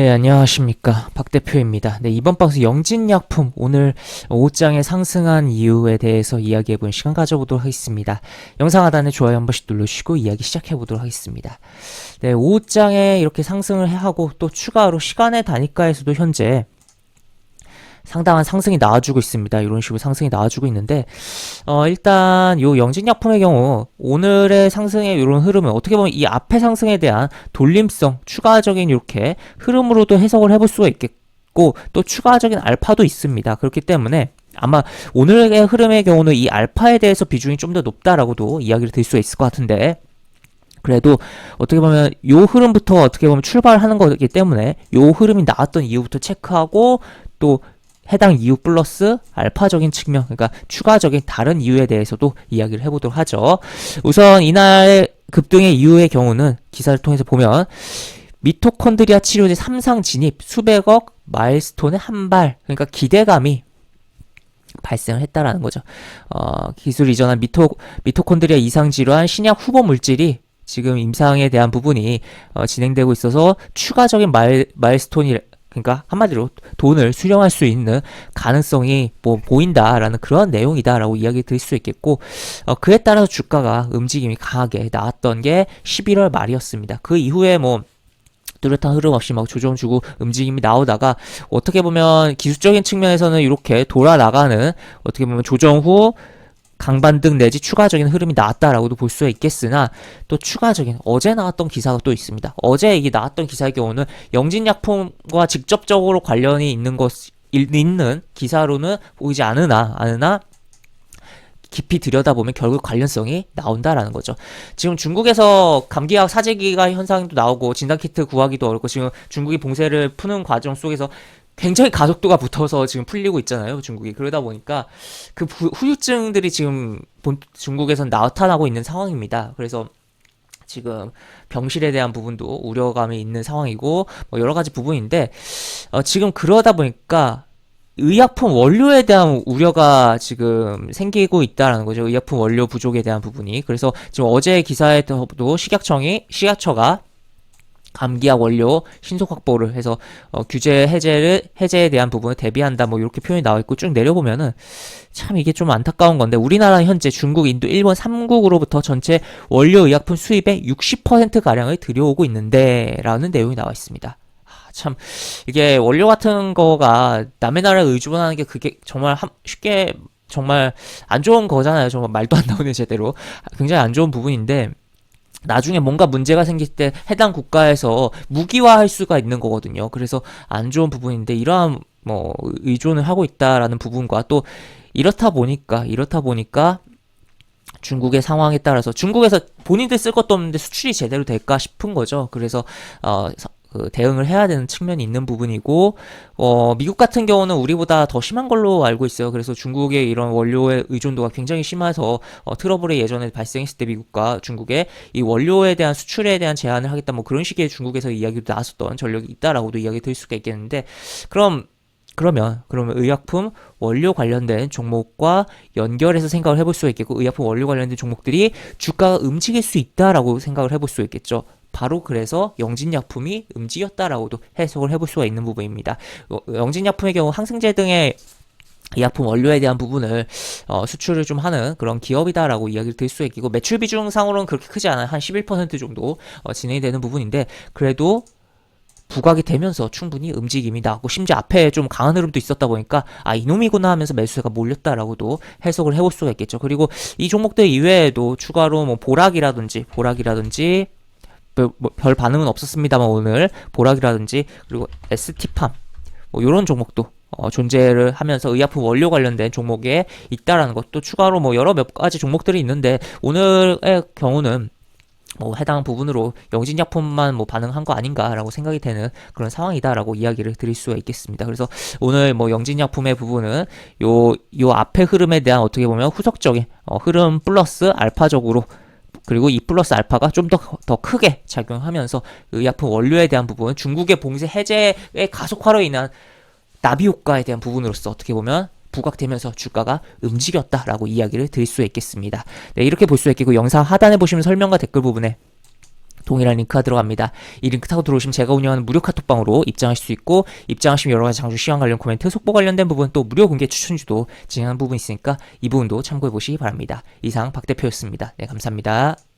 네, 안녕하십니까. 박 대표입니다. 네, 이번 방송 영진약품 오늘 5장에 상승한 이유에 대해서 이야기해보는 시간 가져보도록 하겠습니다. 영상 하단에 좋아요 한 번씩 눌러주시고 이야기 시작해보도록 하겠습니다. 네, 5장에 이렇게 상승을 하고 또 추가로 시간의 단위가에서도 현재 상당한 상승이 나와주고 있습니다. 이런 식으로 상승이 나와주고 있는데 일단 요 영진약품의 경우 오늘의 상승의 이런 흐름은 어떻게 보면 이 앞의 상승에 대한 돌림성, 추가적인 이렇게 흐름으로도 해석을 해볼 수가 있겠고 또 추가적인 알파도 있습니다. 그렇기 때문에 아마 오늘의 흐름의 경우는 이 알파에 대해서 비중이 좀 더 높다라고도 이야기를 드릴 수가 있을 것 같은데 그래도 어떻게 보면 요 흐름부터 어떻게 보면 출발하는 거기 때문에 요 흐름이 나왔던 이유부터 체크하고 또 해당 이유 플러스 알파적인 측면, 그러니까 추가적인 다른 이유에 대해서도 이야기를 해보도록 하죠. 우선 이날 급등의 이유의 경우는 기사를 통해서 보면 미토콘드리아 치료제 3상 진입 수백억 마일스톤의 한 발, 그러니까 기대감이 발생을 했다라는 거죠. 기술 이전한 미토콘드리아 이상 질환 신약 후보 물질이 지금 임상에 대한 부분이 진행되고 있어서 추가적인 마일스톤이 그러니까 한마디로 돈을 수령할 수 있는 가능성이 보인다라는 그런 내용이다라고 이야기 드릴 수 있겠고 그에 따라서 주가가 움직임이 강하게 나왔던 게 11월 말이었습니다. 그 이후에 뚜렷한 흐름 없이 조정 주고 움직임이 나오다가 어떻게 보면 기술적인 측면에서는 이렇게 돌아나가는 어떻게 보면 조정 후 강반등 내지 추가적인 흐름이 나왔다라고도 볼 수가 있겠으나 또 추가적인 어제 나왔던 기사가 또 있습니다. 어제 이게 나왔던 기사의 경우는 영진약품과 직접적으로 관련이 있는 기사로는 보이지 않으나 깊이 들여다보면 결국 관련성이 나온다라는 거죠. 지금 중국에서 감기약 사재기가 현상도 나오고 진단키트 구하기도 어렵고 지금 중국이 봉쇄를 푸는 과정 속에서 굉장히 가속도가 붙어서 지금 풀리고 있잖아요, 중국이. 그러다 보니까 그 후유증들이 지금 중국에선 나타나고 있는 상황입니다. 그래서 지금 병실에 대한 부분도 우려감이 있는 상황이고 여러 가지 부분인데 지금 그러다 보니까 의약품 원료에 대한 우려가 지금 생기고 있다라는 거죠. 의약품 원료 부족에 대한 부분이. 그래서 지금 어제 기사에도 식약처가 감기약 원료 신속 확보를 해서 규제 해제에 대한 부분을 대비한다 이렇게 표현이 나와 있고 쭉 내려보면은 참 이게 좀 안타까운 건데 우리나라는 현재 중국, 인도, 일본 3국으로부터 전체 원료 의약품 수입의 60% 가량을 들여오고 있는데 라는 내용이 나와 있습니다. 참 이게 원료 같은 거가 남의 나라에 의존하는 게 그게 정말 쉽게 정말 안 좋은 거잖아요. 정말 말도 안 나오는 제대로 굉장히 안 좋은 부분인데 나중에 뭔가 문제가 생길 때 해당 국가에서 무기화할 수가 있는 거거든요. 그래서 안 좋은 부분인데 이러한 의존을 하고 있다라는 부분과 또 이렇다 보니까 중국의 상황에 따라서 중국에서 본인들 쓸 것도 없는데 수출이 제대로 될까 싶은 거죠. 그래서 대응을 해야 되는 측면이 있는 부분이고 미국 같은 경우는 우리보다 더 심한 걸로 알고 있어요. 그래서 중국의 이런 원료의 의존도가 굉장히 심해서 트러블이 예전에 발생했을 때 미국과 중국의 이 원료에 대한 수출에 대한 제한을 하겠다 그런 식의 중국에서 이야기도 나왔었던 전력이 있다라고도 이야기 드릴 수가 있겠는데 그러면 의약품 원료 관련된 종목과 연결해서 생각을 해볼 수가 있겠고 의약품 원료 관련된 종목들이 주가가 움직일 수 있다라고 생각을 해볼 수 있겠죠. 바로 그래서 영진약품이 움직였다라고도 해석을 해볼 수가 있는 부분입니다. 영진약품의 경우 항생제 등의 의약품 원료에 대한 부분을 수출을 좀 하는 그런 기업이다라고 이야기를 드릴 수 있고 매출 비중상으로는 그렇게 크지 않아요. 한 11% 정도 진행이 되는 부분인데 그래도 부각이 되면서 충분히 움직임이 나고 심지어 앞에 좀 강한 흐름도 있었다 보니까 이놈이구나 하면서 매수세가 몰렸다라고도 해석을 해볼 수가 있겠죠. 그리고 이 종목들 이외에도 추가로 보락이라든지 별 반응은 없었습니다만 오늘 보락이라든지 그리고 ST팜 이런 종목도 존재를 하면서 의약품 원료 관련된 종목에 있다라는 것도 추가로 여러 몇 가지 종목들이 있는데 오늘의 경우는 해당 부분으로 영진약품만 반응한 거 아닌가라고 생각이 되는 그런 상황이다라고 이야기를 드릴 수가 있겠습니다. 그래서 오늘 영진약품의 부분은 요 앞의 흐름에 대한 어떻게 보면 후속적인 흐름 플러스 알파적으로 그리고 이 플러스 알파가 좀 더 크게 작용하면서 의약품 원료에 대한 부분 중국의 봉쇄 해제의 가속화로 인한 나비 효과에 대한 부분으로서 어떻게 보면 부각되면서 주가가 움직였다라고 이야기를 드릴 수 있겠습니다. 네, 이렇게 볼 수 있겠고 영상 하단에 보시면 설명과 댓글 부분에 동일한 링크가 들어갑니다. 이 링크 타고 들어오시면 제가 운영하는 무료 카톡방으로 입장하실 수 있고, 입장하시면 여러가지 장주 시황 관련 코멘트, 속보 관련된 부분, 또 무료 공개 추천주도 진행하는 부분이 있으니까 이 부분도 참고해보시기 바랍니다. 이상 박 대표였습니다. 네, 감사합니다.